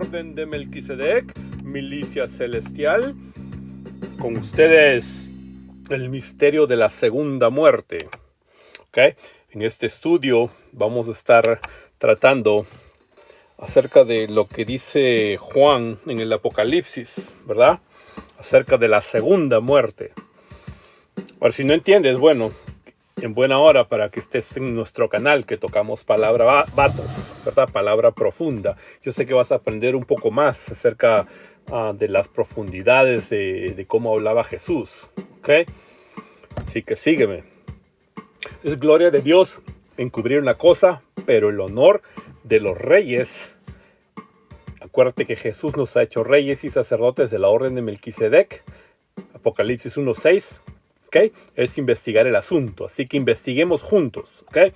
orden de Melquisedec, milicia celestial. Con ustedes el misterio de la segunda muerte. ¿Okay? En este estudio vamos a estar tratando acerca de lo que dice Juan en el Apocalipsis, ¿verdad? Acerca de la segunda muerte. Ahora, si no entiendes, bueno, en buena hora para que estés en nuestro canal, que tocamos palabra vatos, ¿verdad? Palabra profunda. Yo sé que vas a aprender un poco más acerca de las profundidades de cómo hablaba Jesús, ¿ok? Así que sígueme. Es gloria de Dios encubrir una cosa, pero el honor de los reyes. Acuérdate que Jesús nos ha hecho reyes y sacerdotes de la orden de Melquisedec. Apocalipsis 1:6. ¿Okay? Es investigar el asunto, así que investiguemos juntos, ¿okay?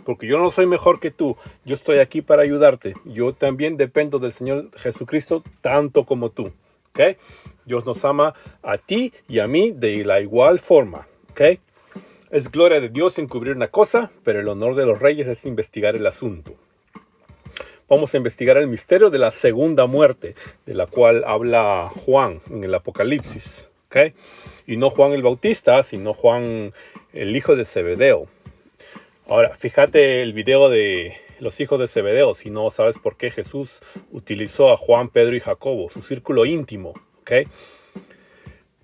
Porque yo no soy mejor que tú, yo estoy aquí para ayudarte, yo también dependo del Señor Jesucristo tanto como tú, ¿okay? Dios nos ama a ti y a mí de la igual forma, ¿okay? Es gloria de Dios encubrir una cosa, pero el honor de los reyes es investigar el asunto. Vamos a investigar el misterio de la segunda muerte, de la cual habla Juan en el Apocalipsis. ¿Okay? Y no Juan el Bautista, sino Juan el hijo de Zebedeo. Ahora, fíjate el video de los hijos de Zebedeo, si no sabes por qué Jesús utilizó a Juan, Pedro y Jacobo, su círculo íntimo. ¿Okay?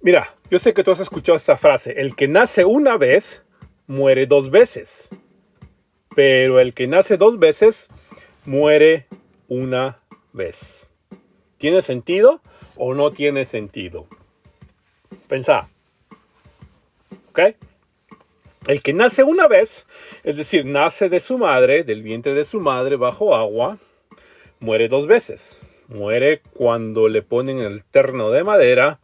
Mira, yo sé que tú has escuchado esta frase, el que nace una vez, muere dos veces. Pero el que nace dos veces, muere una vez. ¿Tiene sentido o no tiene sentido? Pensá, ¿ok? El que nace una vez, es decir, nace de su madre, del vientre de su madre bajo agua, muere dos veces. Muere cuando le ponen el terno de madera,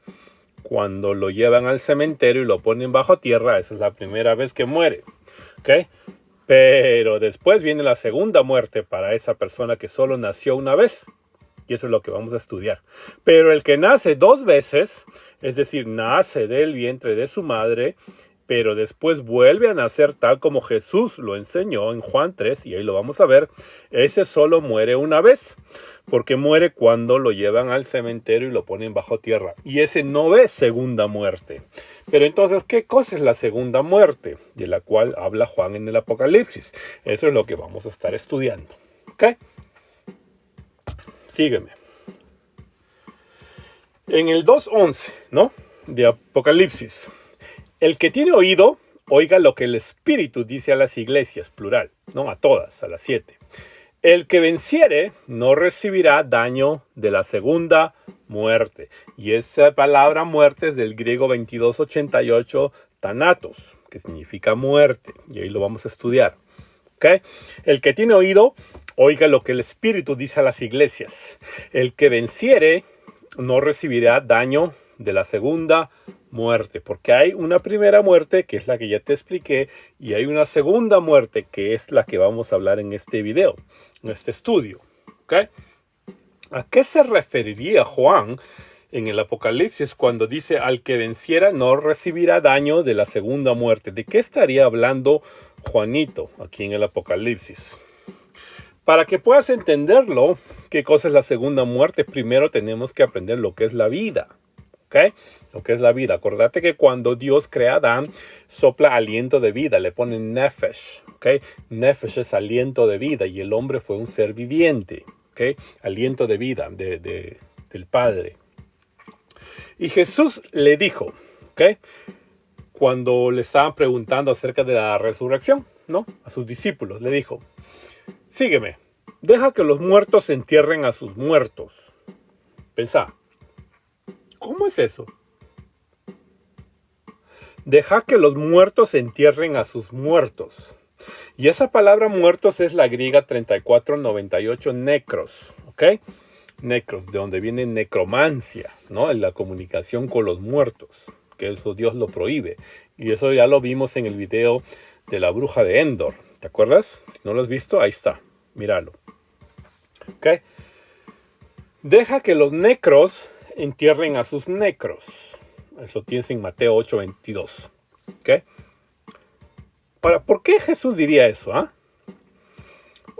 cuando lo llevan al cementerio y lo ponen bajo tierra, esa es la primera vez que muere, ¿ok? Pero después viene la segunda muerte para esa persona que solo nació una vez. Y eso es lo que vamos a estudiar. Pero el que nace dos veces, es decir, nace del vientre de su madre, pero después vuelve a nacer tal como Jesús lo enseñó en Juan 3, y ahí lo vamos a ver, ese solo muere una vez, porque muere cuando lo llevan al cementerio y lo ponen bajo tierra. Y ese no ve segunda muerte. Pero entonces, ¿qué cosa es la segunda muerte? De la cual habla Juan en el Apocalipsis. Eso es lo que vamos a estar estudiando. ¿Ok? Sígueme. En el 2:11, ¿no? De Apocalipsis. El que tiene oído, oiga lo que el Espíritu dice a las iglesias, plural, ¿no? A todas, a las 7. El que venciere no recibirá daño de la segunda muerte. Y esa palabra muerte es del griego 2288, thanatos, que significa muerte. Y ahí lo vamos a estudiar. ¿Okay? El que tiene oído, oiga lo que el Espíritu dice a las iglesias. El que venciere no recibirá daño de la segunda muerte, porque hay una primera muerte, que es la que ya te expliqué, y hay una segunda muerte, que es la que vamos a hablar en este video, en este estudio. ¿Okay? ¿A qué se referiría Juan en el Apocalipsis cuando dice al que venciera no recibirá daño de la segunda muerte? ¿De qué estaría hablando Juanito aquí en el Apocalipsis? Para que puedas entenderlo, qué cosa es la segunda muerte, primero tenemos que aprender lo que es la vida. ¿Ok? Lo que es la vida. Acordate que cuando Dios crea a Adán, sopla aliento de vida, le pone nefesh. ¿Ok? Nefesh es aliento de vida y el hombre fue un ser viviente. ¿Ok? Aliento de vida del Padre. Y Jesús le dijo, ¿ok? Cuando le estaban preguntando acerca de la resurrección, ¿no? A sus discípulos, le dijo, sígueme, deja que los muertos entierren a sus muertos. Pensá, ¿cómo es eso? Deja que los muertos entierren a sus muertos. Y esa palabra muertos es la griega 3498 necros, ¿ok? Necros, de donde viene necromancia, ¿no? En la comunicación con los muertos, que eso Dios lo prohíbe. Y eso ya lo vimos en el video de la bruja de Endor, ¿te acuerdas? Si no lo has visto, ahí está, míralo. ¿Ok? Deja que los necros entierren a sus necros. Eso tienes en Mateo 8:22. ¿Ok? ¿Por qué Jesús diría eso?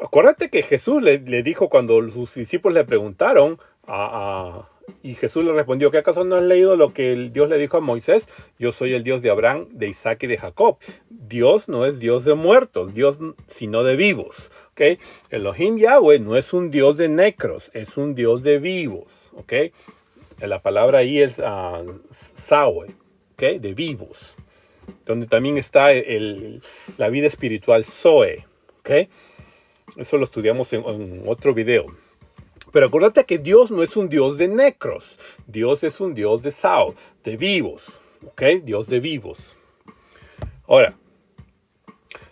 Acuérdate que Jesús le dijo cuando sus discípulos le preguntaron y Jesús le respondió: ¿qué acaso no has leído lo que Dios le dijo a Moisés? Yo soy el Dios de Abraham, de Isaac y de Jacob. Dios no es Dios de muertos, Dios sino de vivos. ¿Okay? Elohim Yahweh no es un Dios de necros, es un Dios de vivos. ¿Okay? La palabra ahí es Sawe, ¿okay? De vivos. Donde también está la vida espiritual Zoe. ¿Okay? Eso lo estudiamos en otro video. Pero acuérdate que Dios no es un Dios de necros. Dios es un Dios de Sao, de vivos. ¿Ok? Dios de vivos. Ahora,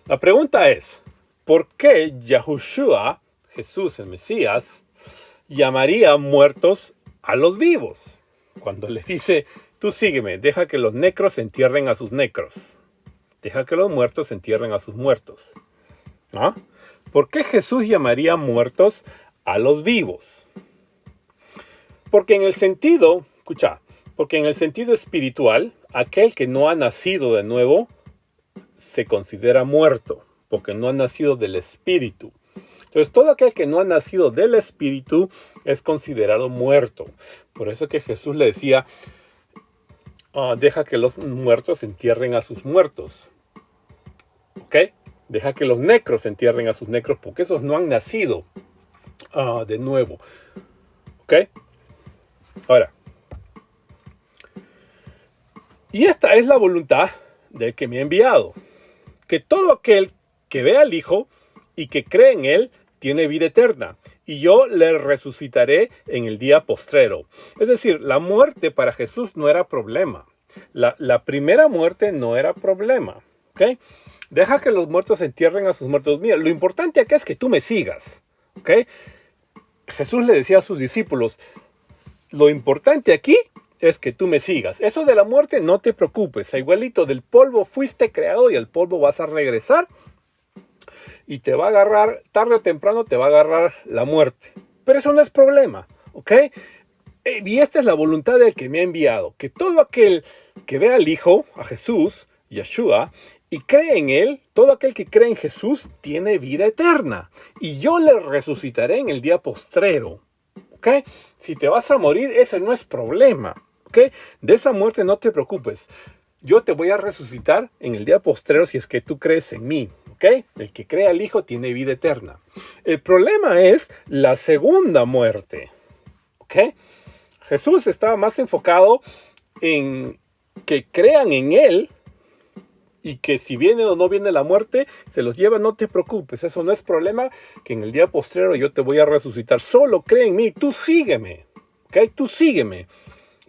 la pregunta es, ¿por qué Yahushua, Jesús el Mesías, llamaría muertos a los vivos? Cuando les dice, tú sígueme, deja que los necros entierren a sus necros. Deja que los muertos entierren a sus muertos. ¿Ah? ¿Por qué Jesús llamaría muertos a los vivos? Porque en el sentido, porque en el sentido espiritual, aquel que no ha nacido de nuevo se considera muerto, porque no ha nacido del espíritu. Entonces, todo aquel que no ha nacido del espíritu es considerado muerto. Por eso que Jesús le decía, deja que los muertos entierren a sus muertos. ¿Ok? Deja que los necros entierren a sus necros, porque esos no han nacido de nuevo. ¿Ok? Ahora, y esta es la voluntad del que me ha enviado, que todo aquel que ve al Hijo y que cree en Él tiene vida eterna, y yo le resucitaré en el día postrero. Es decir, la muerte para Jesús no era problema. La primera muerte no era problema. ¿Ok? Deja que los muertos entierren a sus muertos. Mira, lo importante acá es que tú me sigas. ¿Ok? Jesús le decía a sus discípulos, lo importante aquí es que tú me sigas. Eso de la muerte no te preocupes. Igualito, del polvo fuiste creado y al polvo vas a regresar. Y te va a agarrar, tarde o temprano te va a agarrar la muerte. Pero eso no es problema. ¿Ok? Y esta es la voluntad del que me ha enviado. Que todo aquel que ve al Hijo, a Jesús, Yeshua, y cree en Él, todo aquel que cree en Jesús tiene vida eterna. Y yo le resucitaré en el día postrero. ¿Ok? Si te vas a morir, ese no es problema. ¿Ok? De esa muerte no te preocupes. Yo te voy a resucitar en el día postrero si es que tú crees en mí. ¿Ok? El que cree al Hijo tiene vida eterna. El problema es la segunda muerte. ¿Ok? Jesús estaba más enfocado en que crean en Él y que si viene o no viene la muerte, se los lleva, no te preocupes, eso no es problema, que en el día postrero yo te voy a resucitar. Solo cree en mí, tú sígueme, ¿ok? Tú sígueme.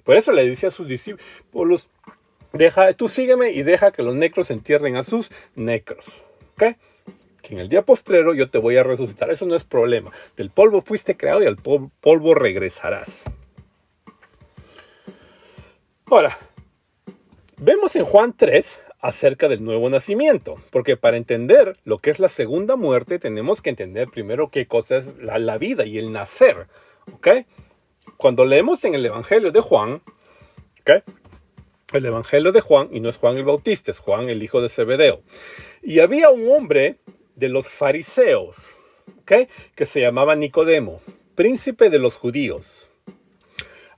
Por eso le decía a sus discípulos, tú sígueme y deja que los necros entierren a sus necros, ¿ok? Que en el día postrero yo te voy a resucitar, eso no es problema. Del polvo fuiste creado y al polvo regresarás. Ahora, vemos en Juan 3 acerca del nuevo nacimiento, porque para entender lo que es la segunda muerte tenemos que entender primero qué cosa es la vida y el nacer. ¿Ok? Cuando leemos en el Evangelio de Juan, ¿ok? El Evangelio de Juan, y no es Juan el Bautista, es Juan el hijo de Zebedeo. Y había un hombre de los fariseos, ¿ok? Que se llamaba Nicodemo, príncipe de los judíos.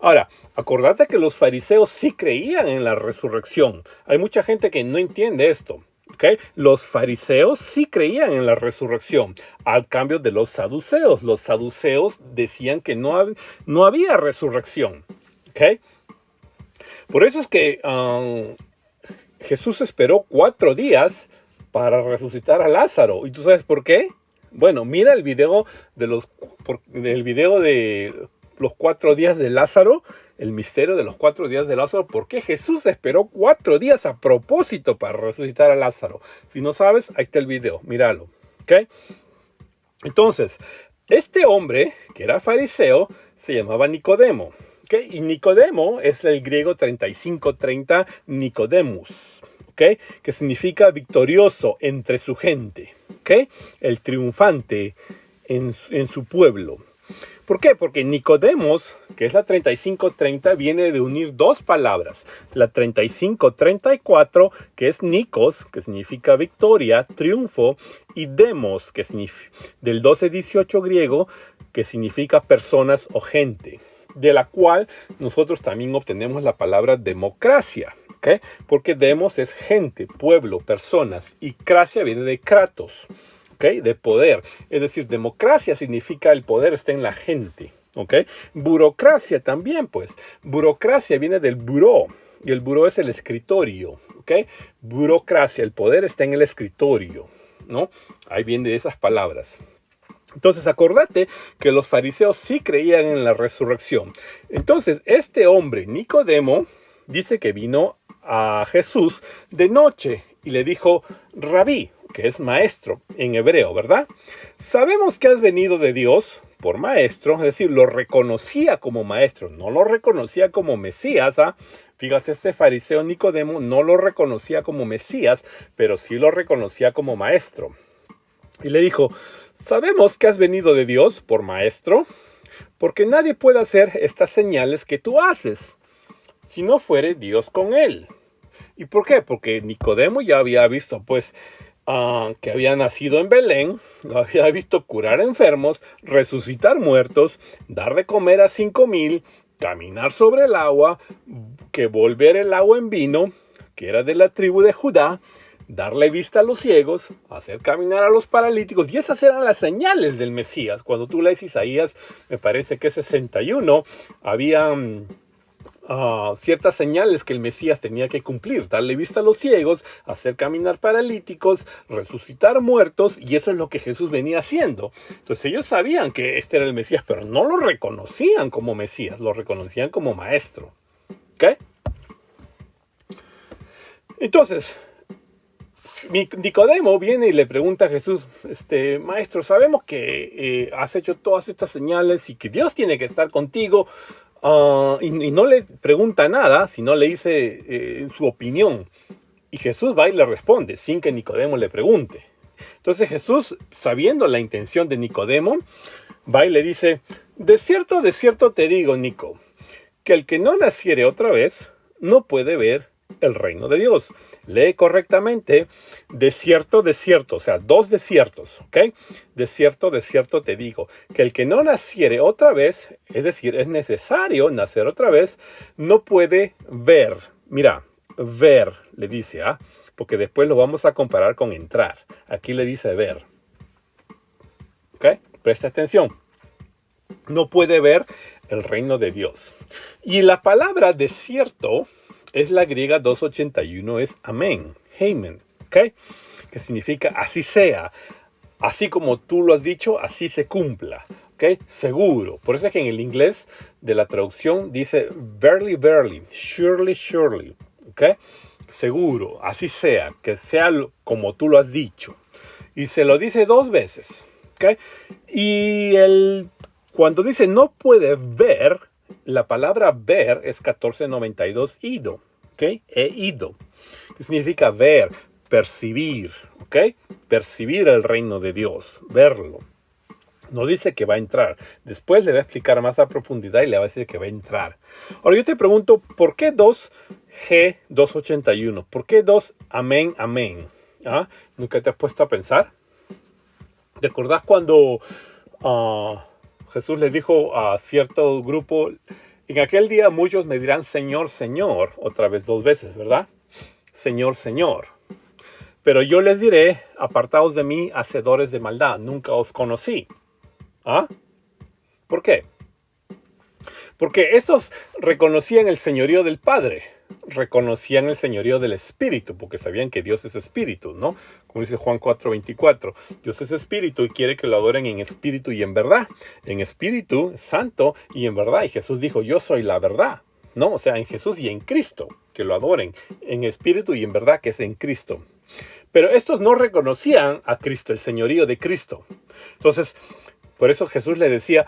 Ahora, acordate que los fariseos sí creían en la resurrección. Hay mucha gente que no entiende esto. ¿Okay? Los fariseos sí creían en la resurrección, al cambio de los saduceos. Los saduceos decían que no había resurrección. ¿Okay? Por eso es que Jesús esperó 4 días para resucitar a Lázaro. ¿Y tú sabes por qué? Bueno, mira el video de los 4 días de Lázaro, el misterio de los 4 días de Lázaro. ¿Por qué Jesús esperó 4 días a propósito para resucitar a Lázaro? Si no sabes, ahí está el video, míralo. ¿Okay? Entonces, este hombre, que era fariseo, se llamaba Nicodemo. ¿Okay? Y Nicodemo es el griego 3530 Nicodemus, ¿okay? Que significa victorioso entre su gente. ¿Okay? El triunfante en su pueblo. ¿Por qué? Porque Nicodemos, que es la 3530, viene de unir dos palabras. La 3534, que es Nikos, que significa victoria, triunfo, y demos, que significa del 1218 griego, que significa personas o gente, de la cual nosotros también obtenemos la palabra democracia. ¿Okay? Porque demos es gente, pueblo, personas, y cracia viene de kratos, ¿okay? De poder. Es decir, democracia significa el poder está en la gente, ¿okay? Burocracia también, pues. Burocracia viene del buró, y el buró es el escritorio, ¿okay? Burocracia, el poder está en el escritorio, ¿no? Ahí viene de esas palabras. Entonces, acordate que los fariseos sí creían en la resurrección. Entonces, este hombre, Nicodemo, dice que vino a Jesús de noche y le dijo, Rabí, que es maestro en hebreo, ¿verdad? Sabemos que has venido de Dios por maestro, es decir, lo reconocía como maestro, no lo reconocía como Mesías, ¿ah? Fíjate, este fariseo Nicodemo no lo reconocía como Mesías, pero sí lo reconocía como maestro. Y le dijo, sabemos que has venido de Dios por maestro, porque nadie puede hacer estas señales que tú haces si no fuere Dios con él. ¿Y por qué? Porque Nicodemo ya había visto, pues, que había nacido en Belén, lo había visto curar enfermos, resucitar muertos, dar de comer a 5,000, caminar sobre el agua, que volver el agua en vino, que era de la tribu de Judá, darle vista a los ciegos, hacer caminar a los paralíticos, y esas eran las señales del Mesías. Cuando tú lees Isaías, me parece que es 61, había ciertas señales que el Mesías tenía que cumplir, darle vista a los ciegos, hacer caminar paralíticos, resucitar muertos, y eso es lo que Jesús venía haciendo. Entonces ellos sabían que este era el Mesías, pero no lo reconocían como Mesías, lo reconocían como maestro. ¿Ok? Entonces, Nicodemo viene y le pregunta a Jesús, maestro, sabemos que has hecho todas estas señales y que Dios tiene que estar contigo, y no le pregunta nada, sino le dice su opinión. Y Jesús va y le responde, sin que Nicodemo le pregunte. Entonces Jesús, sabiendo la intención de Nicodemo, va y le dice, de cierto te digo, Nico, que el que no naciere otra vez, no puede ver el reino de Dios. Lee correctamente, de cierto, o sea, dos desiertos, ¿ok? De cierto te digo, que el que no naciere otra vez, es decir, es necesario nacer otra vez, no puede ver. Mira, ver, le dice, porque después lo vamos a comparar con entrar. Aquí le dice ver. ¿Ok? Presta atención. No puede ver el reino de Dios. Y la palabra desierto es la griega 281, es amén, heimen, ¿ok? Que significa así sea, así como tú lo has dicho, así se cumpla, ¿ok? Seguro. Por eso es que en el inglés de la traducción dice verily, verily, surely, surely, ¿ok? Seguro, así sea, que sea como tú lo has dicho. Y se lo dice dos veces, ¿ok? Y cuando dice no puede ver, la palabra ver es 1492 ido, ¿ok? Ido, que significa ver, percibir, ¿ok? Percibir el reino de Dios, verlo. No dice que va a entrar. Después le va a explicar más a profundidad y le va a decir que va a entrar. Ahora yo te pregunto, ¿por qué 2G281? ¿Por qué 2 amén, amén? ¿Nunca te has puesto a pensar? ¿Te acordás cuando Jesús le dijo a cierto grupo, en aquel día muchos me dirán Señor, Señor, otra vez dos veces, ¿verdad? Señor, Señor. Pero yo les diré, apartaos de mí, hacedores de maldad, nunca os conocí. ¿Por qué? Porque estos reconocían el señorío del Padre, reconocían el señorío del Espíritu, porque sabían que Dios es Espíritu, ¿no? Como dice Juan 4:24, Dios es Espíritu y quiere que lo adoren en espíritu y en verdad. En espíritu, santo y en verdad. Y Jesús dijo, yo soy la verdad, ¿no? O sea, en Jesús y en Cristo, que lo adoren. En espíritu y en verdad, que es en Cristo. Pero estos no reconocían a Cristo, el señorío de Cristo. Entonces, por eso Jesús le decía,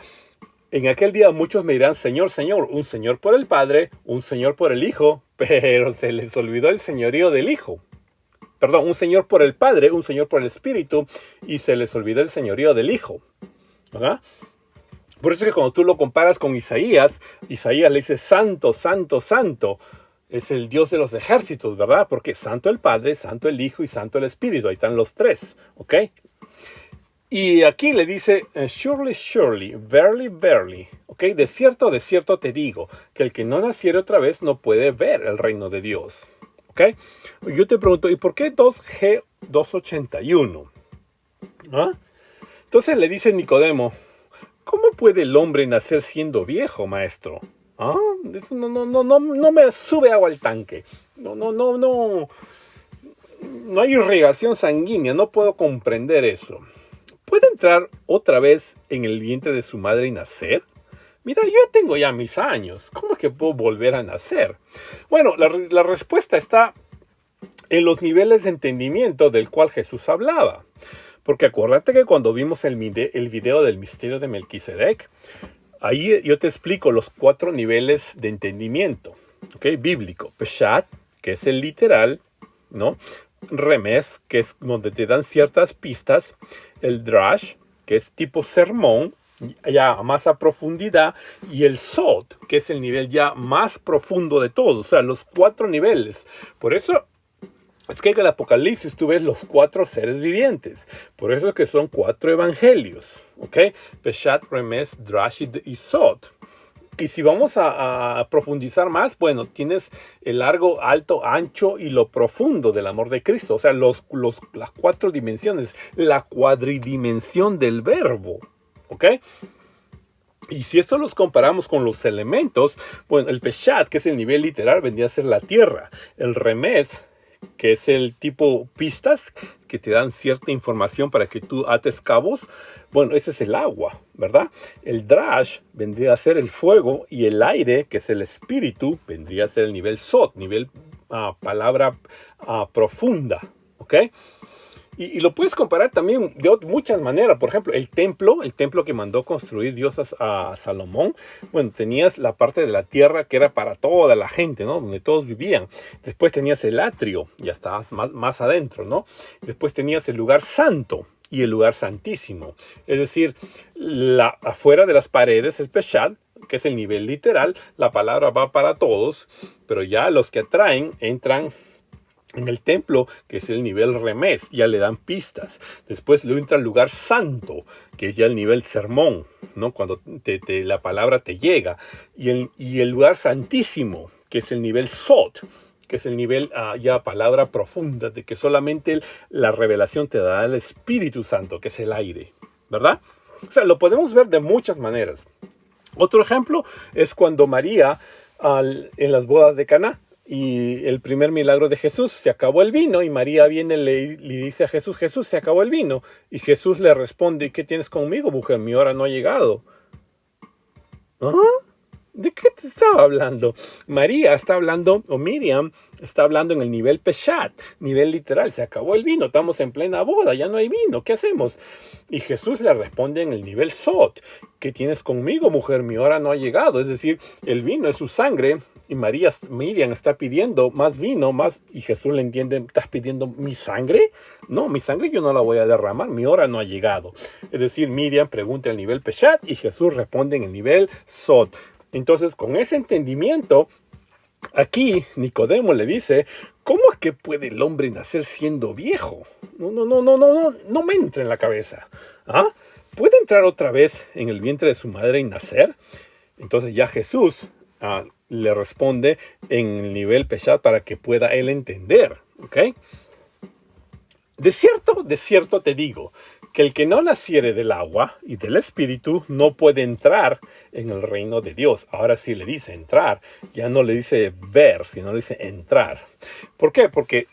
en aquel día muchos me dirán, Señor, Señor, un Señor por el Padre, un Señor por el Hijo, pero se les olvidó el señorío del Hijo. Perdón, un Señor por el Padre, un Señor por el Espíritu, y se les olvidó el señorío del Hijo. ¿Verdad? Por eso es que cuando tú lo comparas con Isaías, Isaías le dice santo, santo, santo. Es el Dios de los ejércitos, ¿verdad? Porque santo el Padre, santo el Hijo y santo el Espíritu. Ahí están los tres, ¿ok? Y aquí le dice, surely, surely, verily, verily. ¿Ok? De cierto te digo, que el que no naciere otra vez no puede ver el reino de Dios. ¿Ok? Yo te pregunto, ¿y por qué 2G 281? ¿Ah? Entonces le dice Nicodemo, ¿cómo puede el hombre nacer siendo viejo, maestro? ¿Ah? Eso no me sube agua al tanque. No hay irrigación sanguínea, no puedo comprender eso. ¿Puede entrar otra vez en el vientre de su madre y nacer? Mira, yo tengo ya mis años. ¿Cómo es que puedo volver a nacer? Bueno, la respuesta está en los niveles de entendimiento del cual Jesús hablaba. Porque acuérdate que cuando vimos el video del misterio de Melquisedec, ahí yo te explico los 4 niveles de entendimiento, ¿ok? Bíblico. Peshat, que es el literal, ¿no? Remes, que es donde te dan ciertas pistas. El drash, que es tipo sermón, ya más a profundidad. Y el sod, que es el nivel ya más profundo de todo. O sea, los 4 niveles. Por eso es que en el Apocalipsis tú ves los 4 seres vivientes. Por eso es que son 4 evangelios. ¿Ok? Peshat, Remes, Drash y Sod. Y si vamos a profundizar más, bueno, tienes el largo, alto, ancho y lo profundo del amor de Cristo. O sea, las 4 dimensiones, la cuadridimensión del verbo. ¿Ok? Y si esto los comparamos con los elementos, bueno, el Peshat, que es el nivel literal, vendría a ser la tierra. El Remes, que es el tipo pistas que te dan cierta información para que tú ates cabos. Bueno, ese es el agua, ¿verdad? El drash vendría a ser el fuego y el aire, que es el espíritu, vendría a ser el nivel sot, nivel palabra profunda, ¿ok? Y lo puedes comparar también de muchas maneras. Por ejemplo, el templo que mandó construir Dios a Salomón, bueno, tenías la parte de la tierra que era para toda la gente, ¿no? Donde todos vivían. Después tenías el atrio, ya está más adentro, ¿no? Después tenías el lugar santo y el lugar santísimo. Es decir, afuera de las paredes, el Peshat, que es el nivel literal, la palabra va para todos, pero ya los que atraen entran en el templo, que es el nivel Remes, ya le dan pistas. Después le entra al lugar santo, que es ya el nivel sermón, ¿no? Cuando la palabra te llega. Y el lugar santísimo, que es el nivel Sot, que es el nivel ya palabra profunda, de que solamente la revelación te da el Espíritu Santo, que es el aire, ¿verdad? O sea, lo podemos ver de muchas maneras. Otro ejemplo es cuando María, en las bodas de Caná, y el primer milagro de Jesús, se acabó el vino, y María viene y le dice a Jesús, Jesús, se acabó el vino. Y Jesús le responde, ¿y qué tienes conmigo, mujer? Mi hora no ha llegado. ¿Ah? ¿De qué te estaba hablando? María está hablando, o Miriam está hablando en el nivel Peshat, nivel literal. Se acabó el vino, estamos en plena boda, ya no hay vino, ¿qué hacemos? Y Jesús le responde en el nivel Sot, ¿qué tienes conmigo, mujer? Mi hora no ha llegado. Es decir, el vino es su sangre. Y Miriam está pidiendo más vino, más, y Jesús le entiende, ¿estás pidiendo mi sangre? No, mi sangre yo no la voy a derramar, mi hora no ha llegado. Es decir, Miriam pregunta el nivel Peshat y Jesús responde en el nivel Sot. Entonces, con ese entendimiento, aquí Nicodemo le dice, ¿cómo es que puede el hombre nacer siendo viejo? No me entra en la cabeza. ¿Ah? ¿Puede entrar otra vez en el vientre de su madre y nacer? Entonces ya Jesús le responde en el nivel Peshat para que pueda él entender, ¿ok? De cierto te digo, que el que no naciere del agua y del espíritu no puede entrar en el reino de Dios. Ahora sí le dice entrar, ya no le dice ver, sino le dice entrar. ¿Por qué? Porque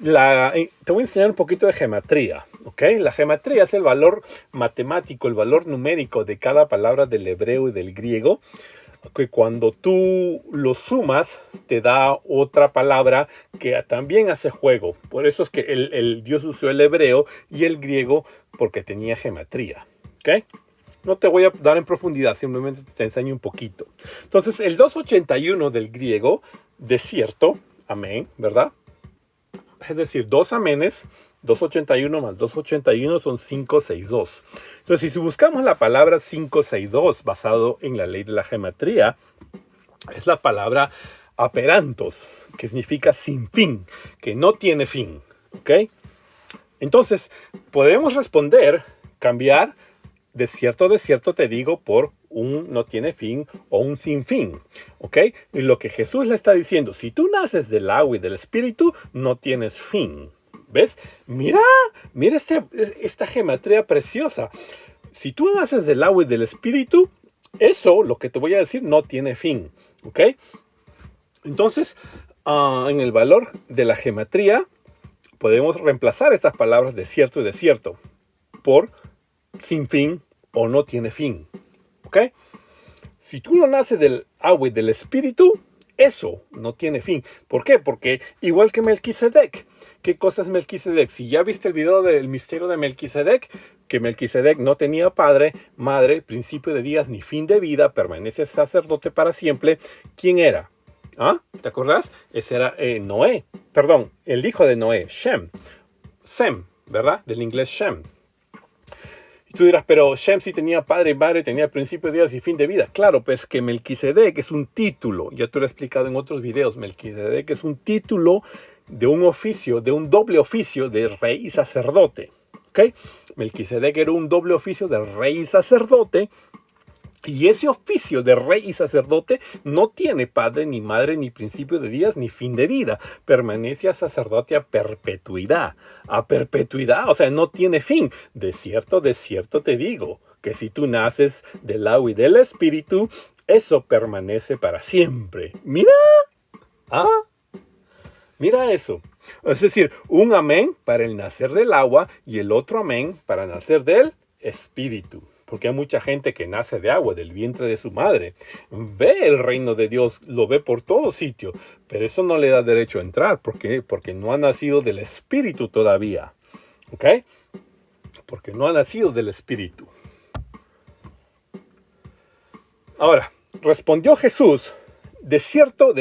te voy a enseñar un poquito de gematría, ¿ok? La gematría es el valor matemático, el valor numérico de cada palabra del hebreo y del griego, que cuando tú lo sumas te da otra palabra que también hace juego. Por eso es que el Dios usó el hebreo y el griego porque tenía gematría. ¿Ok? No te voy a dar en profundidad, simplemente te enseño un poquito. Entonces el 281 del griego, desierto, amén, ¿verdad? Es decir, 2 amenes 281 más 281 son 562. Entonces, si buscamos la palabra 562 basado en la ley de la geometría, es la palabra aperantos, que significa sin fin, que no tiene fin. ¿Ok? Entonces, podemos responder, cambiar de cierto te digo por un no tiene fin o un sin fin. ¿Ok? Y lo que Jesús le está diciendo, si tú naces del agua y del espíritu, no tienes fin. ¿Ves? Mira esta geometría preciosa. Si tú naces del agua y del espíritu, eso, lo que te voy a decir, no tiene fin. ¿Ok? Entonces, en el valor de la geometría, podemos reemplazar estas palabras de cierto y desierto por sin fin o no tiene fin. ¿Ok? Si tú no naces del agua y del espíritu, eso no tiene fin. ¿Por qué? Porque igual que Melquisedec. ¿Qué cosa es Melquisedec? Si ya viste el video del misterio de Melquisedec, que Melquisedec no tenía padre, madre, principio de días ni fin de vida, permanece sacerdote para siempre. ¿Quién era? ¿Ah? ¿Te acordás? Ese era Noé. Perdón, el hijo de Noé, Shem. Sem, ¿verdad? Del inglés Shem. Y tú dirás, pero Shem sí tenía padre y madre, tenía principio de días y fin de vida. Claro, pues que Melquisedec es un título. Ya te lo he explicado en otros videos. Melquisedec es un título de un oficio, de un doble oficio de rey y sacerdote. ¿Ok? Melquisedec era un doble oficio de rey y sacerdote. Y ese oficio de rey y sacerdote no tiene padre, ni madre, ni principio de días, ni fin de vida. Permanece a sacerdote a perpetuidad. A perpetuidad, o sea, no tiene fin. De cierto te digo, que si tú naces del agua y del espíritu, eso permanece para siempre. Mira, mira eso. Es decir, un amén para el nacer del agua y el otro amén para nacer del espíritu. Porque hay mucha gente que nace de agua, del vientre de su madre. Ve el reino de Dios, lo ve por todo sitio. Pero eso no le da derecho a entrar. ¿Por qué? Porque no ha nacido del Espíritu todavía. ¿Ok? Porque no ha nacido del Espíritu. Ahora, respondió Jesús, de cierto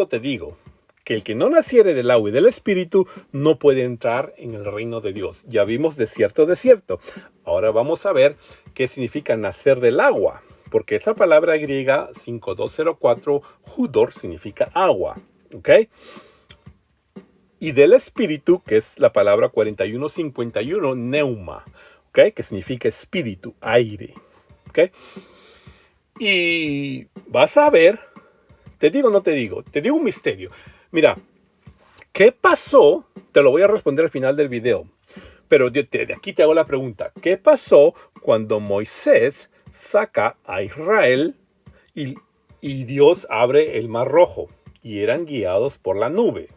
te digo, que el que no naciere del agua y del Espíritu no puede entrar en el reino de Dios. Ya vimos de cierto. Ahora vamos a ver qué significa nacer del agua. Porque esa palabra griega 5204, hudor, significa agua. ¿Ok? Y del Espíritu, que es la palabra 4151, neuma. ¿Ok? Que significa espíritu, aire. ¿Ok? Y vas a ver, te digo o no te digo, te digo un misterio. Mira, ¿qué pasó? Te lo voy a responder al final del video. Pero de aquí te hago la pregunta. ¿Qué pasó cuando Moisés saca a Israel y Dios abre el mar rojo? Y eran guiados por la nube.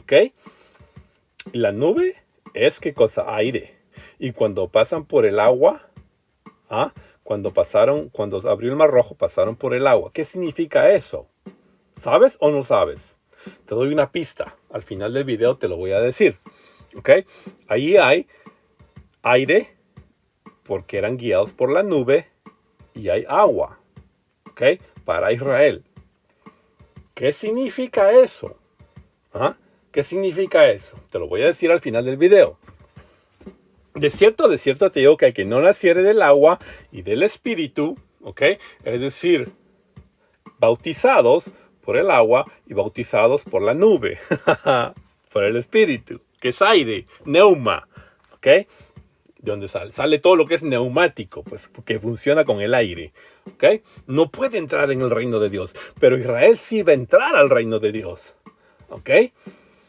¿Ok? La nube es, ¿qué cosa? Aire. Y cuando pasan por el agua, cuando abrió el mar rojo, pasaron por el agua. ¿Qué significa eso? ¿Sabes o no sabes? Te doy una pista. Al final del video te lo voy a decir. ¿Ok? Ahí hay aire porque eran guiados por la nube y hay agua. ¿Ok? Para Israel. ¿Qué significa eso? ¿Qué significa eso? Te lo voy a decir al final del video. De cierto te digo que el que no naciere del agua y del espíritu, ¿ok? Es decir, bautizados por el agua y bautizados por la nube, por el espíritu, que es aire, neuma, ¿ok? De donde sale todo lo que es neumático, pues que funciona con el aire, ¿ok? No puede entrar en el reino de Dios, pero Israel sí va a entrar al reino de Dios, ¿ok?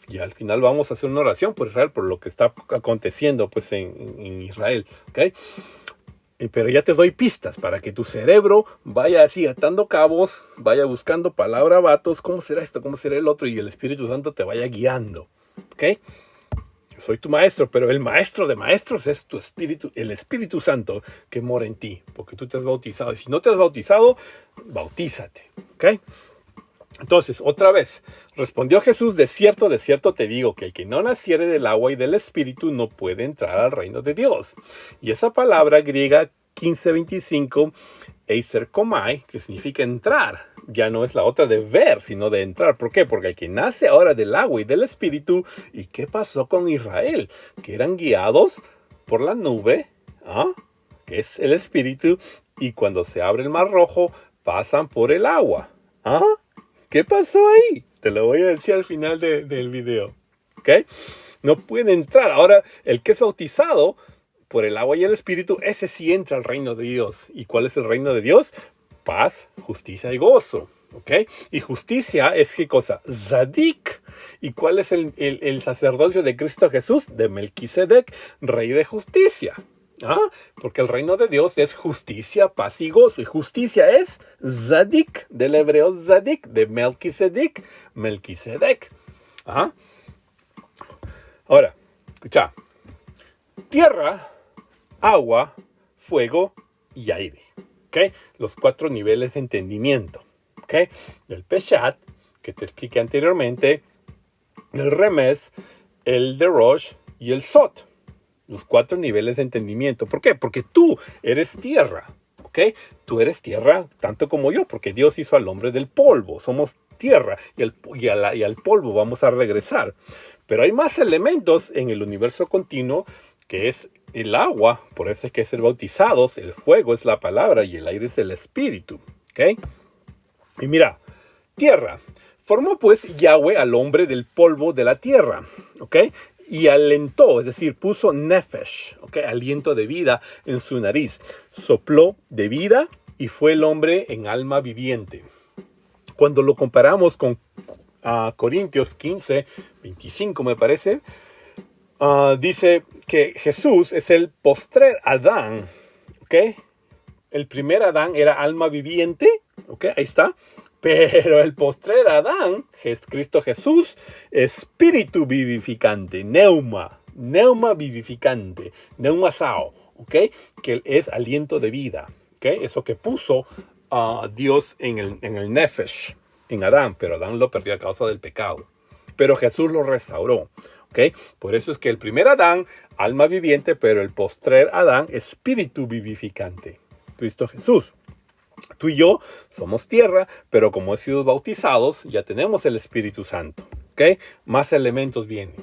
Y al final vamos a hacer una oración por Israel, por lo que está aconteciendo pues en Israel, ¿ok? Pero ya te doy pistas para que tu cerebro vaya así atando cabos, vaya buscando palabra vatos, ¿cómo será esto? ¿Cómo será el otro? Y el Espíritu Santo te vaya guiando, ¿ok? Yo soy tu maestro, pero el maestro de maestros es tu espíritu, el Espíritu Santo que mora en ti, porque tú te has bautizado. Y si no te has bautizado, bautízate, ¿ok? Entonces, otra vez, respondió Jesús, de cierto te digo, que el que no naciere del agua y del espíritu no puede entrar al reino de Dios. Y esa palabra griega 1525 Eiser komai, que significa entrar. Ya no es la otra de ver, sino de entrar. ¿Por qué? Porque el que nace ahora del agua y del espíritu. ¿Y qué pasó con Israel? Que eran guiados por la nube, que es el espíritu, y cuando se abre el mar rojo, pasan por el agua. ¿Qué pasó ahí? Te lo voy a decir al final del video. ¿Ok? No pueden entrar. Ahora, el que es bautizado por el agua y el espíritu, ese sí entra al reino de Dios. ¿Y cuál es el reino de Dios? Paz, justicia y gozo. ¿Ok? Y justicia es ¿qué cosa? Zadik. ¿Y cuál es el sacerdocio de Cristo Jesús? De Melquisedec, rey de justicia. Porque el reino de Dios es justicia, paz y gozo. Y justicia es Zadik, del hebreo Zadik, de Melquisedec. Ahora, escucha. Tierra, agua, fuego y aire. ¿Okay? Los 4 niveles de entendimiento. ¿Okay? El Peshat, que te expliqué anteriormente, el Remes, el Derosh y el Sot. Los 4 niveles de entendimiento. ¿Por qué? Porque tú eres tierra. ¿Ok? Tú eres tierra tanto como yo, porque Dios hizo al hombre del polvo. Somos tierra y al polvo vamos a regresar. Pero hay más elementos en el universo continuo, que es el agua, por eso es que es ser bautizados, el fuego es la palabra y el aire es el espíritu. ¿Ok? Y mira, tierra. Formó pues Yahweh al hombre del polvo de la tierra. ¿Ok? Y alentó, es decir, puso nefesh, ¿okay? Aliento de vida en su nariz. Sopló de vida y fue el hombre en alma viviente. Cuando lo comparamos con Corintios 15, 25 me parece, dice que Jesús es el postrer Adán. ¿Okay? El primer Adán era alma viviente, ¿okay? Ahí está. Pero el postrer Adán, Cristo Jesús, espíritu vivificante, neuma vivificante, neumasao, ¿ok? Que es aliento de vida, ¿ok? Eso que puso Dios en el nefesh, en Adán, pero Adán lo perdió a causa del pecado. Pero Jesús lo restauró, ¿ok? Por eso es que el primer Adán, alma viviente, pero el postrer Adán, espíritu vivificante, Cristo Jesús. Tú y yo somos tierra, pero como hemos sido bautizados, ya tenemos el Espíritu Santo. ¿Ok? Más elementos vienen.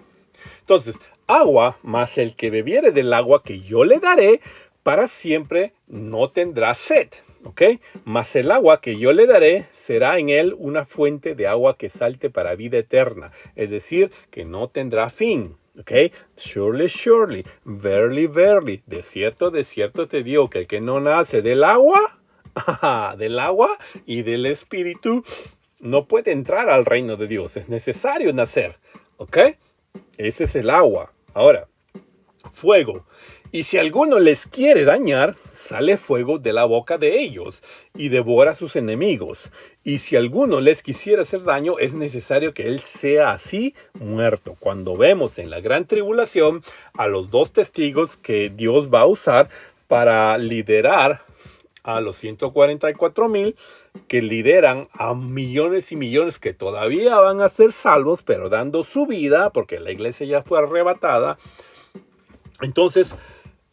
Entonces, agua más el que bebiere del agua que yo le daré, para siempre no tendrá sed. ¿Ok? Más el agua que yo le daré, será en él una fuente de agua que salte para vida eterna. Es decir, que no tendrá fin. ¿Ok? Surely, surely, verily, verily. De cierto te digo que el que no nace del agua y del espíritu no puede entrar al reino de Dios. Es necesario nacer. ¿Ok? Ese es el agua. Ahora, fuego. Y si alguno les quiere dañar, sale fuego de la boca de ellos y devora a sus enemigos. Y si alguno les quisiera hacer daño, es necesario que él sea así muerto. Cuando vemos en la gran tribulación a los 2 testigos que Dios va a usar para liderar a los 144,000 que lideran a millones y millones que todavía van a ser salvos, pero dando su vida, porque la iglesia ya fue arrebatada. Entonces,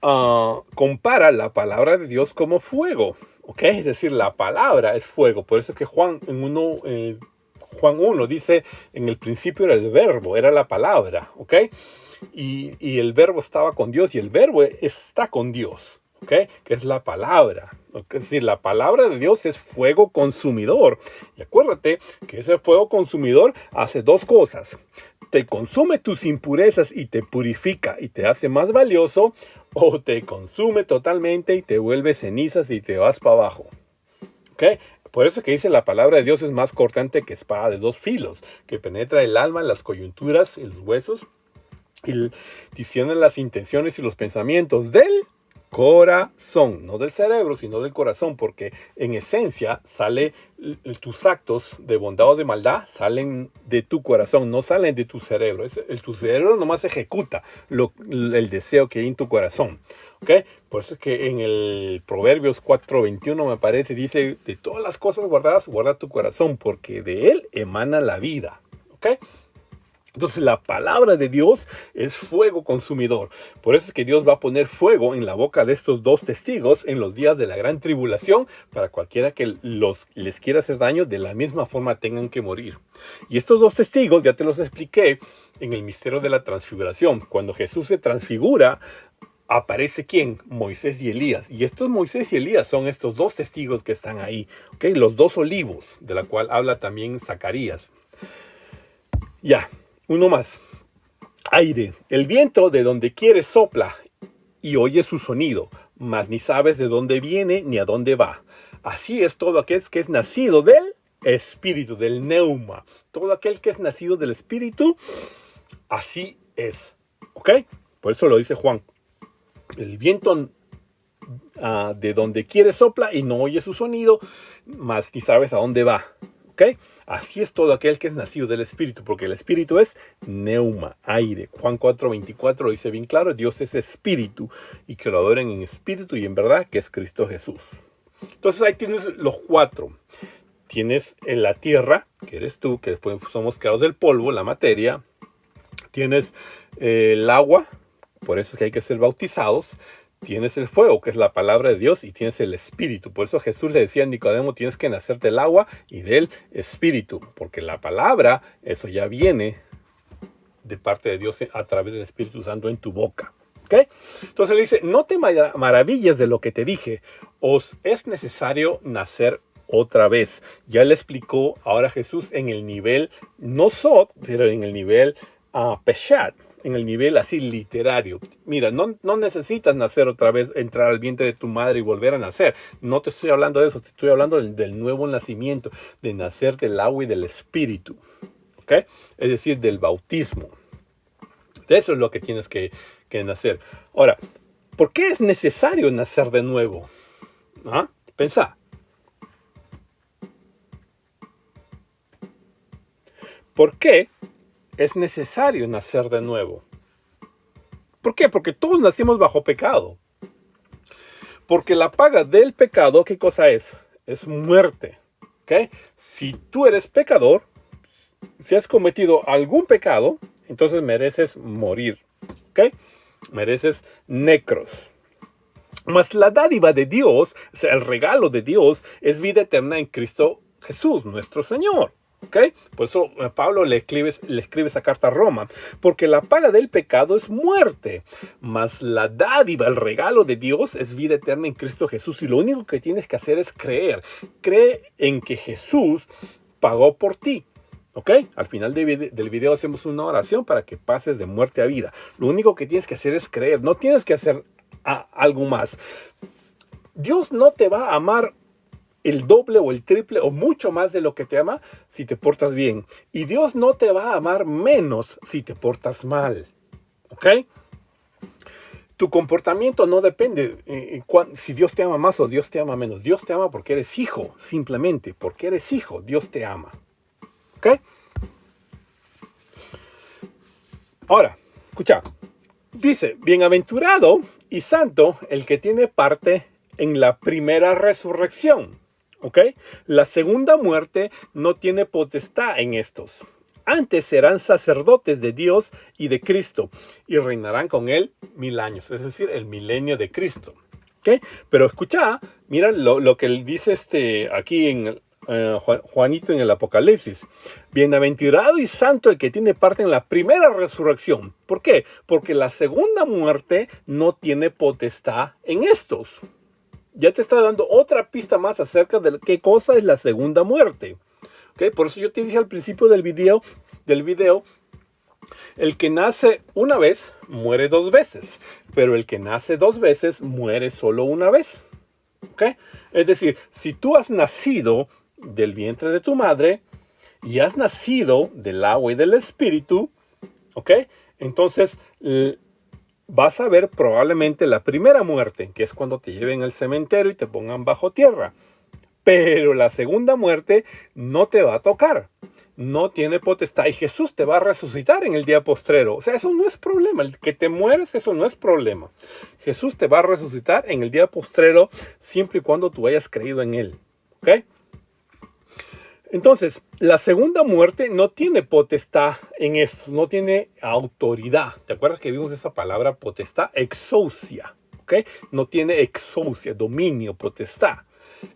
compara la palabra de Dios como fuego, ¿ok? Es decir, la palabra es fuego. Por eso es que Juan 1 dice, en el principio era el verbo, era la palabra, ¿ok? Y el verbo estaba con Dios y el verbo está con Dios. ¿Okay? Que es la palabra. Es decir, la palabra de Dios es fuego consumidor. Y acuérdate que ese fuego consumidor hace 2 cosas. Te consume tus impurezas y te purifica y te hace más valioso, o te consume totalmente y te vuelve cenizas y te vas para abajo. ¿Okay? Por eso que dice la palabra de Dios es más cortante que espada de 2 filos, que penetra el alma, las coyunturas y los huesos, y discierne las intenciones y los pensamientos del corazón, no del cerebro, sino del corazón, porque en esencia tus actos de bondad o de maldad salen de tu corazón, no salen de tu cerebro. Tu cerebro nomás ejecuta el deseo que hay en tu corazón. ¿Okay? Por eso es que en el Proverbios 4:21 me parece, dice, de todas las cosas guardadas, guarda tu corazón, porque de él emana la vida. ¿Okay? Entonces la palabra de Dios es fuego consumidor. Por eso es que Dios va a poner fuego en la boca de estos dos testigos en los días de la gran tribulación, para cualquiera que les quiera hacer daño, de la misma forma tengan que morir. Y estos dos testigos ya te los expliqué en el misterio de la transfiguración. Cuando Jesús se transfigura, aparece ¿quién? Moisés y Elías. Y estos Moisés y Elías son estos dos testigos que están ahí, ¿ok? Los dos olivos, de la cual habla también Zacarías. Ya. Uno más. Aire. El viento de donde quiere sopla y oye su sonido, mas ni sabes de dónde viene ni a dónde va. Así es todo aquel que es nacido del Espíritu, del neuma. Todo aquel que es nacido del Espíritu, así es. ¿Ok? Por eso lo dice Juan. El viento de donde quiere sopla y no oye su sonido, mas ni sabes a dónde va. ¿Ok? Así es todo aquel que es nacido del Espíritu, porque el Espíritu es neuma, aire. Juan 4:24 lo dice bien claro: Dios es Espíritu, y que lo adoren en espíritu y en verdad, que es Cristo Jesús. Entonces ahí tienes los cuatro. Tienes en la tierra, que eres tú, que después somos creados del polvo, la materia. Tienes el agua, por eso es que hay que ser bautizados. Tienes el fuego, que es la palabra de Dios, y tienes el Espíritu. Por eso Jesús le decía a Nicodemo: tienes que nacer del agua y del Espíritu, porque la palabra, eso ya viene de parte de Dios a través del Espíritu Santo en tu boca. ¿Okay? Entonces le dice: no te maravilles de lo que te dije, os es necesario nacer otra vez. Ya le explicó ahora Jesús en el nivel, no Sot, pero en el nivel Peshat, en el nivel así literario. Mira, no necesitas nacer otra vez, entrar al vientre de tu madre y volver a nacer. No te estoy hablando de eso, te estoy hablando del nuevo nacimiento, de nacer del agua y del Espíritu. ¿Ok? Es decir, del bautismo. De eso es lo que tienes que nacer. Ahora, ¿por qué es necesario nacer de nuevo? ¿Ah? Pensá. ¿Por qué es necesario nacer de nuevo? ¿Por qué? Porque todos nacimos bajo pecado. Porque la paga del pecado, ¿qué cosa es? Es muerte. ¿Okay? Si tú eres pecador, si has cometido algún pecado, entonces mereces morir. ¿Okay? Mereces necros. Mas la dádiva de Dios, o sea, el regalo de Dios, es vida eterna en Cristo Jesús, nuestro Señor. ¿Okay? Por eso Pablo le escribe esa carta a Roma, porque la paga del pecado es muerte, mas la dádiva, el regalo de Dios, es vida eterna en Cristo Jesús. Y lo único que tienes que hacer es creer. Cree en que Jesús pagó por ti. ¿Ok? Al final del video hacemos una oración para que pases de muerte a vida. Lo único que tienes que hacer es creer. No tienes que hacer algo más. Dios no te va a amar el doble o el triple o mucho más de lo que te ama si te portas bien. Y Dios no te va a amar menos si te portas mal. ¿Ok? Tu comportamiento no depende si Dios te ama más o Dios te ama menos. Dios te ama porque eres hijo, simplemente. Porque eres hijo, Dios te ama. ¿Ok? Ahora, escucha. Dice: bienaventurado y santo el que tiene parte en la primera resurrección. ¿Ok? La segunda muerte no tiene potestad en estos. Antes serán sacerdotes de Dios y de Cristo, y reinarán con él 1000 años, es decir, el milenio de Cristo. ¿Ok? Pero escucha, mira lo que dice aquí en Juanito en el Apocalipsis. Bienaventurado y santo el que tiene parte en la primera resurrección. ¿Por qué? Porque la segunda muerte no tiene potestad en estos. Ya te está dando otra pista más acerca de qué cosa es la segunda muerte. ¿Okay? Por eso yo te dije al principio del video, el que nace una vez muere 2 veces, pero el que nace 2 veces muere solo una vez. ¿Okay? Es decir, si tú has nacido del vientre de tu madre y has nacido del agua y del Espíritu, ¿ok? Entonces vas a ver probablemente la primera muerte, que es cuando te lleven al cementerio y te pongan bajo tierra. Pero la segunda muerte no te va a tocar. No tiene potestad. Y Jesús te va a resucitar en el día postrero. O sea, eso no es problema. El que te mueres, eso no es problema. Jesús te va a resucitar en el día postrero siempre y cuando tú hayas creído en Él. ¿Ok? Entonces, la segunda muerte no tiene potestad en esto, no tiene autoridad. ¿Te acuerdas que vimos esa palabra potestad? Exousia, ¿ok? No tiene exousia, dominio, potestad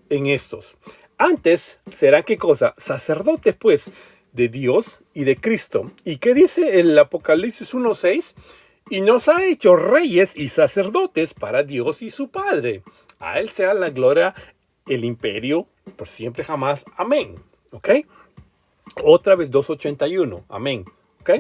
en estos. Antes serán, ¿qué cosa? Sacerdotes, pues, de Dios y de Cristo. ¿Y qué dice el Apocalipsis 1:6? Y nos ha hecho reyes y sacerdotes para Dios y su Padre. A Él sea la gloria, el imperio, por siempre jamás. Amén. ¿Ok? Otra vez 2:81. Amén. ¿Ok?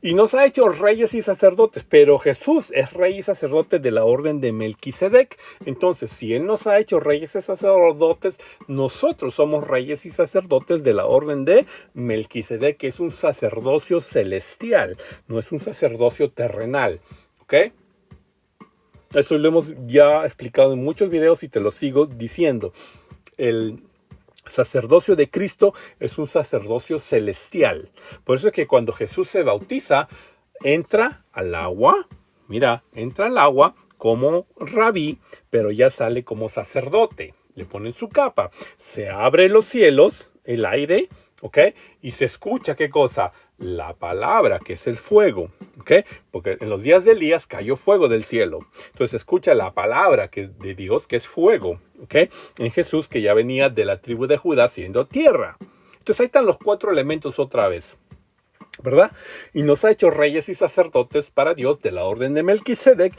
Y nos ha hecho reyes y sacerdotes, pero Jesús es rey y sacerdote de la orden de Melquisedec. Entonces, si Él nos ha hecho reyes y sacerdotes, nosotros somos reyes y sacerdotes de la orden de Melquisedec, que es un sacerdocio celestial, no es un sacerdocio terrenal. ¿Ok? Eso lo hemos ya explicado en muchos videos y te lo sigo diciendo. El sacerdocio de Cristo es un sacerdocio celestial. Por eso es que cuando Jesús se bautiza, entra al agua, mira, entra al agua como rabí, pero ya sale como sacerdote. Le ponen su capa, se abre los cielos, el aire, ¿ok? Y se escucha, ¿qué cosa? La palabra, que es el fuego, ¿ok? Porque en los días de Elías cayó fuego del cielo. Entonces escucha la palabra de Dios, que es fuego, ¿ok? En Jesús, que ya venía de la tribu de Judá siendo tierra. Entonces ahí están los 4 elementos otra vez, ¿verdad? Y nos ha hecho reyes y sacerdotes para Dios de la orden de Melquisedec,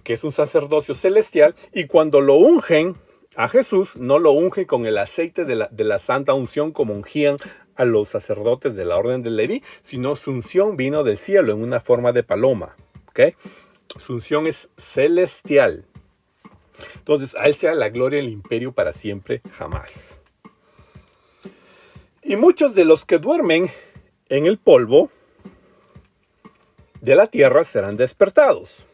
que es un sacerdocio celestial, y cuando lo ungen a Jesús, no lo ungen con el aceite de la santa unción como ungían a los sacerdotes de la orden de Leví, sino su unción vino del cielo en una forma de paloma. ¿Ok? Su unción es celestial. Entonces, a Él sea la gloria y el imperio para siempre, jamás. Y muchos de los que duermen en el polvo de la tierra serán despertados.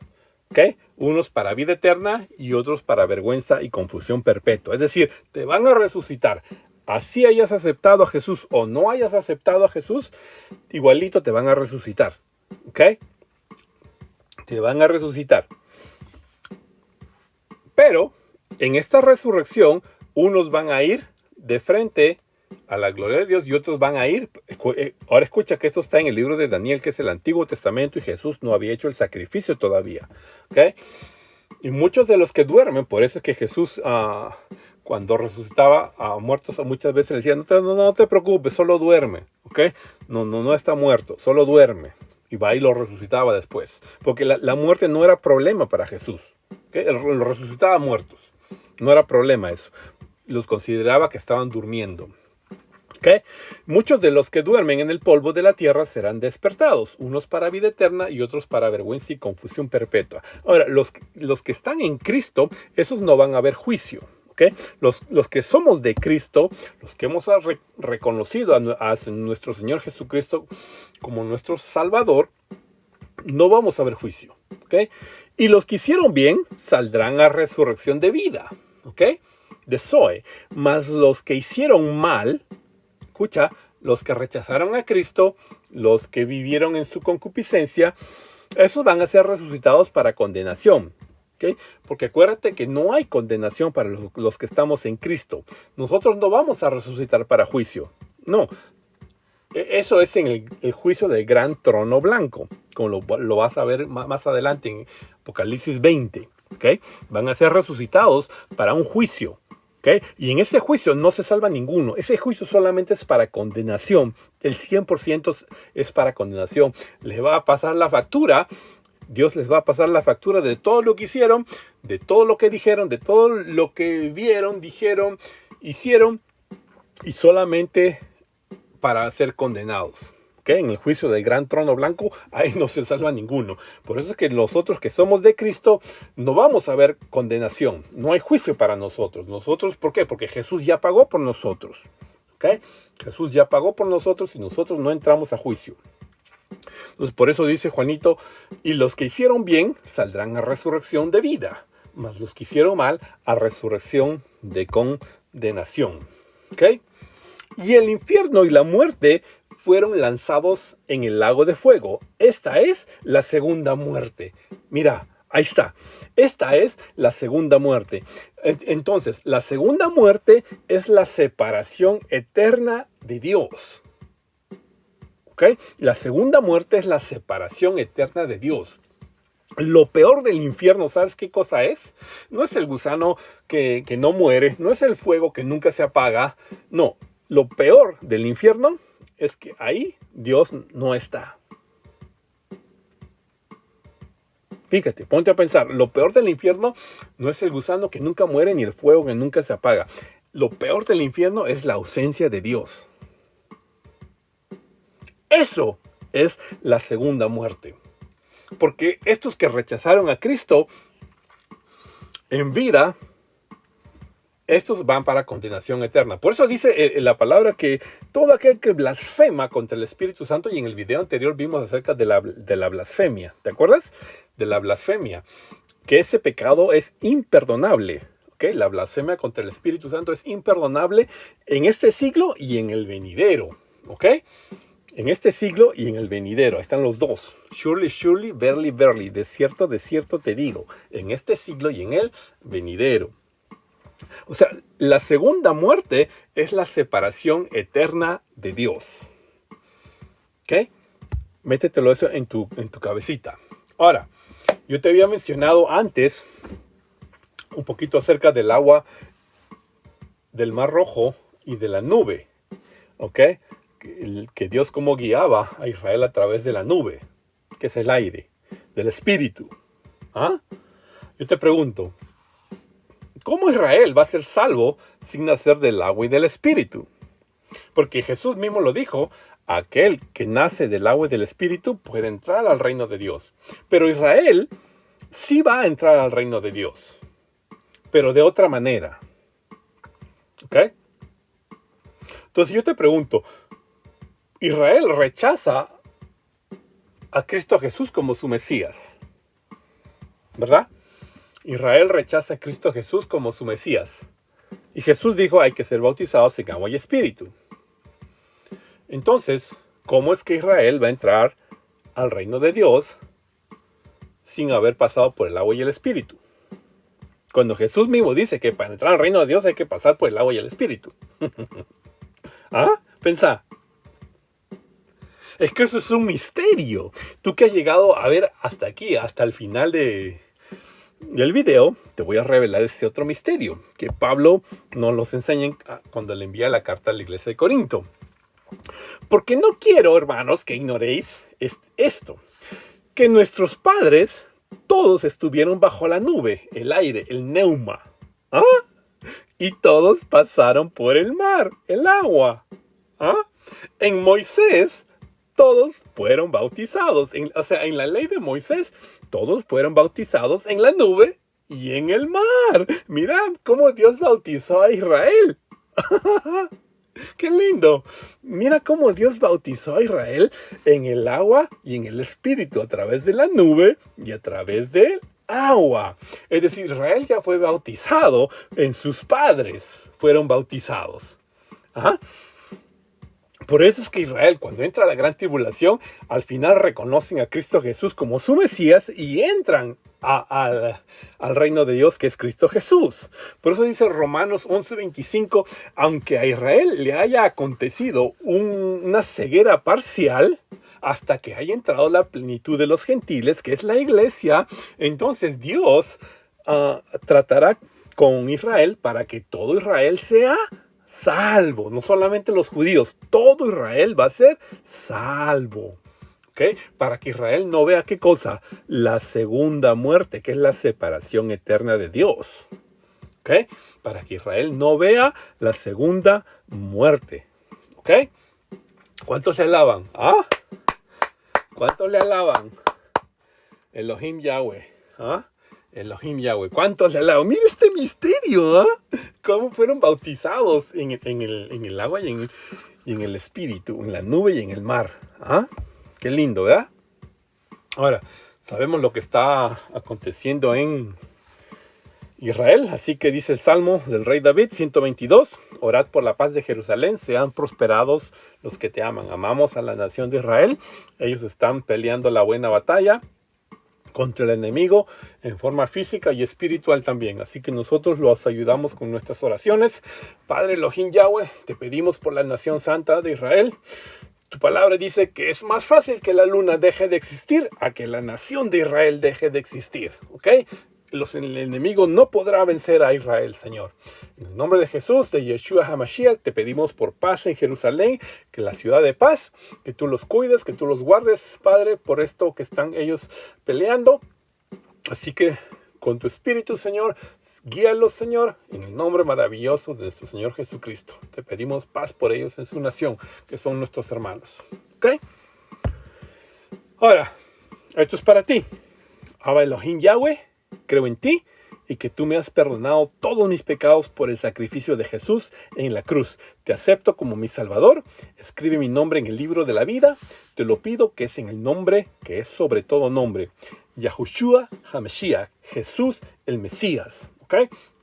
¿Ok? Unos para vida eterna y otros para vergüenza y confusión perpetua. Es decir, te van a resucitar. Así hayas aceptado a Jesús o no hayas aceptado a Jesús, igualito te van a resucitar. ¿Ok? Te van a resucitar. Pero en esta resurrección, unos van a ir de frente a la gloria de Dios y otros van a ir. Ahora escucha que esto está en el libro de Daniel, que es el Antiguo Testamento, y Jesús no había hecho el sacrificio todavía. ¿Ok? Y muchos de los que duermen, por eso es que Jesús, cuando resucitaba a muertos, muchas veces le decía, no te preocupes, solo duerme. ¿Ok? No está muerto, solo duerme. Y va y lo resucitaba después. Porque la muerte no era problema para Jesús. ¿Okay? Él los resucitaba muertos. No era problema eso. Los consideraba que estaban durmiendo. ¿Okay? Muchos de los que duermen en el polvo de la tierra serán despertados, unos para vida eterna y otros para vergüenza y confusión perpetua. Ahora, los que están en Cristo, esos no van a haber juicio. ¿Okay? Los que somos de Cristo, los que hemos reconocido a nuestro Señor Jesucristo como nuestro Salvador, no vamos a ver juicio. ¿Okay? Y los que hicieron bien saldrán a resurrección de vida. ¿Okay? De Zoe. Mas los que hicieron mal, escucha, los que rechazaron a Cristo, los que vivieron en su concupiscencia, esos van a ser resucitados para condenación. ¿Okay? Porque acuérdate que no hay condenación para los que estamos en Cristo. Nosotros no vamos a resucitar para juicio. No. Eso es en el juicio del gran trono blanco, como lo vas a ver más adelante en Apocalipsis 20. ¿Okay? Van a ser resucitados para un juicio. ¿Okay? Y en ese juicio no se salva ninguno. Ese juicio solamente es para condenación. El 100% es para condenación. Les va a pasar la factura. Dios les va a pasar la factura de todo lo que hicieron, de todo lo que dijeron, de todo lo que vieron, dijeron, hicieron, y solamente para ser condenados. ¿Okay? En el juicio del gran trono blanco, ahí no se salva ninguno. Por eso es que nosotros que somos de Cristo, no vamos a ver condenación. No hay juicio para nosotros. Nosotros, ¿por qué? Porque Jesús ya pagó por nosotros. ¿Okay? Jesús ya pagó por nosotros y nosotros no entramos a juicio. Entonces, por eso dice Juanito, y los que hicieron bien saldrán a resurrección de vida, mas los que hicieron mal a resurrección de condenación. ¿Okay? Y el infierno y la muerte fueron lanzados en el lago de fuego. Esta es la segunda muerte. Mira, Ahí está. Esta es la segunda muerte. Entonces, la segunda muerte es la separación eterna de Dios. ¿Ok? La segunda muerte es la separación eterna de Dios. Lo peor del infierno, ¿sabes qué cosa es? No es el gusano que no muere, no es el fuego que nunca se apaga. No, lo peor del infierno es que ahí Dios no está. Fíjate, ponte a pensar, lo peor del infierno no es el gusano que nunca muere ni el fuego que nunca se apaga. Lo peor del infierno es la ausencia de Dios. Eso es la segunda muerte. Porque estos que rechazaron a Cristo en vida, estos van para condenación eterna. Por eso dice la palabra que todo aquel que blasfema contra el Espíritu Santo, y en el video anterior vimos acerca de la blasfemia, ¿te acuerdas? De la blasfemia, que ese pecado es imperdonable. ¿Okay? La blasfemia contra el Espíritu Santo es imperdonable en este siglo y en el venidero. ¿Ok? En este siglo y en el venidero. Ahí están los dos. Surely, surely, verily, verily. De cierto te digo. En este siglo y en el venidero. O sea, la segunda muerte es la separación eterna de Dios. ¿Ok? Métetelo eso en tu cabecita. Ahora, yo te había mencionado antes un poquito acerca del agua del Mar Rojo y de la nube. ¿Ok? Que Dios como guiaba a Israel a través de la nube, que es el aire, del Espíritu. ¿Ah? Yo te pregunto, ¿cómo Israel va a ser salvo sin nacer del agua y del Espíritu? Porque Jesús mismo lo dijo, aquel que nace del agua y del Espíritu puede entrar al reino de Dios. Pero Israel sí va a entrar al reino de Dios, pero de otra manera. ¿Ok? Entonces yo te pregunto, Israel rechaza a Cristo Jesús como su Mesías, ¿verdad? Israel rechaza a Cristo Jesús como su Mesías. Y Jesús dijo, hay que ser bautizados en agua y espíritu. Entonces, ¿cómo es que Israel va a entrar al reino de Dios sin haber pasado por el agua y el espíritu? Cuando Jesús mismo dice que para entrar al reino de Dios hay que pasar por el agua y el espíritu. ¿Ah? Pensá. Es que eso es un misterio. Tú que has llegado a ver hasta aquí, hasta el final del video, te voy a revelar este otro misterio que Pablo nos los enseña cuando le envía la carta a la iglesia de Corinto. Porque no quiero, hermanos, que ignoréis esto, que nuestros padres todos estuvieron bajo la nube, el aire, el neuma. ¿Ah? Y todos pasaron por el mar, el agua. ¿Ah? En Moisés todos fueron bautizados. O sea, en la ley de Moisés, todos fueron bautizados en la nube y en el mar. Mira cómo Dios bautizó a Israel. ¡Qué lindo! Mira cómo Dios bautizó a Israel en el agua y en el espíritu, a través de la nube y a través del agua. Es decir, Israel ya fue bautizado en sus padres. Fueron bautizados. ¿Ah? Por eso es que Israel, cuando entra a la gran tribulación, al final reconocen a Cristo Jesús como su Mesías y entran al reino de Dios, que es Cristo Jesús. Por eso dice Romanos 11:25, aunque a Israel le haya acontecido una ceguera parcial, hasta que haya entrado la plenitud de los gentiles, que es la iglesia, entonces Dios tratará con Israel para que todo Israel sea salvo. No solamente los judíos, todo Israel va a ser salvo. ¿Okay? Para que Israel no vea qué cosa, la segunda muerte, que es la separación eterna de Dios. ¿Okay? Para que Israel no vea la segunda muerte. ¿Okay? ¿Cuántos le alaban? ¿Ah? ¿Cuántos le alaban? Elohim Yahweh. ¿Ah? Elohim Yahweh. ¿Cuántos le alaban? Mira este misterio. ¿Ah? Cómo fueron bautizados en el agua y en el espíritu, en la nube y en el mar. ¿Ah? Qué lindo, ¿verdad? Ahora, sabemos lo que está aconteciendo en Israel, así que dice el Salmo del rey David, 122, orad por la paz de Jerusalén, sean prosperados los que te aman. Amamos a la nación de Israel, ellos están peleando la buena batalla, contra el enemigo en forma física y espiritual también. Así que nosotros los ayudamos con nuestras oraciones. Padre Elohim Yahweh, te pedimos por la nación santa de Israel. Tu palabra dice que es más fácil que la luna deje de existir a que la nación de Israel deje de existir. ¿Ok? El enemigo no podrá vencer a Israel, Señor. En el nombre de Jesús, de Yeshua HaMashiach, te pedimos por paz en Jerusalén, que la ciudad de paz, que tú los cuides, que tú los guardes, Padre, por esto que están ellos peleando. Así que con tu espíritu, Señor, guíalos, Señor, en el nombre maravilloso de nuestro Señor Jesucristo. Te pedimos paz por ellos en su nación, que son nuestros hermanos. ¿Ok? Ahora, esto es para ti. Abba Elohim Yahweh, creo en ti y que tú me has perdonado todos mis pecados por el sacrificio de Jesús en la cruz. Te acepto como mi Salvador. Escribe mi nombre en el libro de la vida. Te lo pido, que es en el nombre que es sobre todo nombre. Yahushua HaMashiach, Jesús el Mesías. ¿Ok?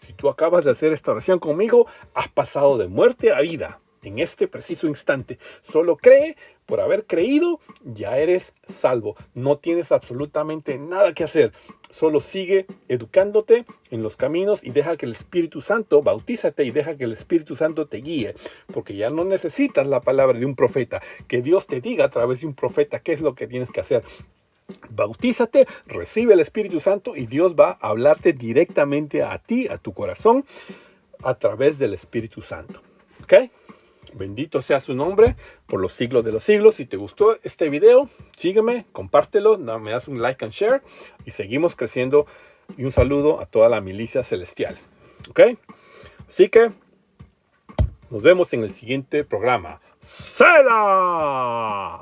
Si tú acabas de hacer esta oración conmigo, has pasado de muerte a vida en este preciso instante. Solo cree. Por haber creído, ya eres salvo. No tienes absolutamente nada que hacer. Solo sigue educándote en los caminos y deja que el Espíritu Santo, bautízate y deja que el Espíritu Santo te guíe. Porque ya no necesitas la palabra de un profeta. Que Dios te diga a través de un profeta qué es lo que tienes que hacer. Bautízate, recibe el Espíritu Santo y Dios va a hablarte directamente a ti, a tu corazón, a través del Espíritu Santo. ¿Ok? Bendito sea su nombre por los siglos de los siglos. Si te gustó este video, sígueme, compártelo, me das un like and share y seguimos creciendo. Y un saludo a toda la milicia celestial. ¿Ok? Así que nos vemos en el siguiente programa. ¡Sela!